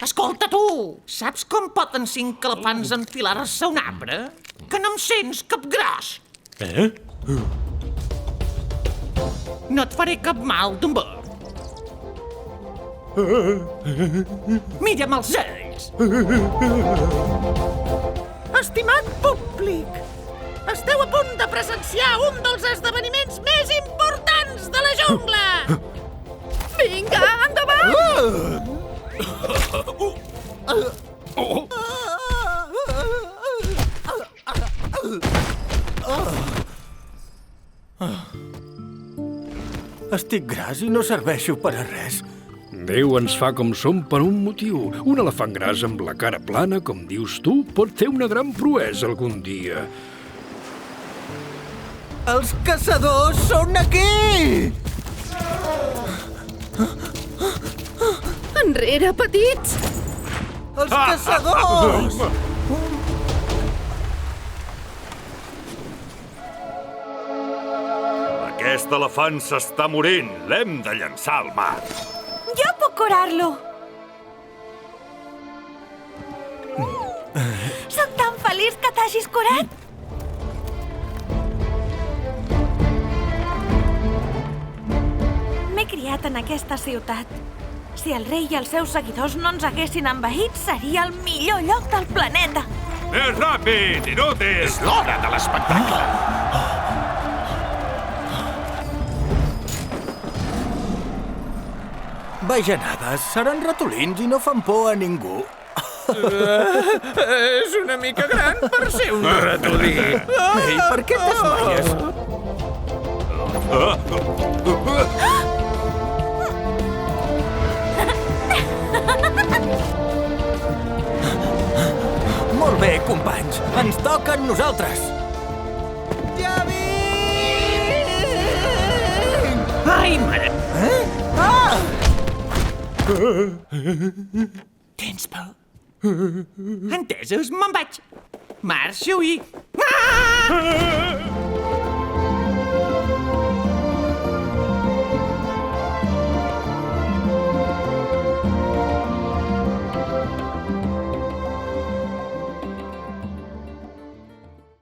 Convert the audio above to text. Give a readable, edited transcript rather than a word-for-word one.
Escolta, tu! Saps com poden 5 elefants enfilar-se a un arbre? Que no em sents cap gros! No et faré cap mal, Dumbo. Mira'm els ulls! Estimat públic, esteu a punt de presenciar un dels esdeveniments més importants de la jungla! Vinga, endavant! Estic gras i no serveixo per a res. Déu ens fa com som per un motiu. Un elefant gras amb la cara plana, com dius tu, pot fer una gran proesa algun dia. Els caçadors són aquí! Enrere, petits! Els caçadors! Aquest elefant s'està morint. L'hem de llançar al mar. Jo puc curar-lo. Soc tan feliç que t'hagis curat. M'he criat en aquesta ciutat. Si el rei i els seus seguidors no ens haguessin envaït, seria el millor lloc del planeta. Més ràpid, inútil! És l'hora de l'espectacle! Bajanades, seran ratolins i no fan por a ningú. És una mica gran per ser un ratolí. Ei, per què et desmaies? Molt bé, companys. Ens toca a nosaltres. Ja vinc! Ai, mare! Ah! Tens por? Entesos, me'n vaig. Marxo i... Ah!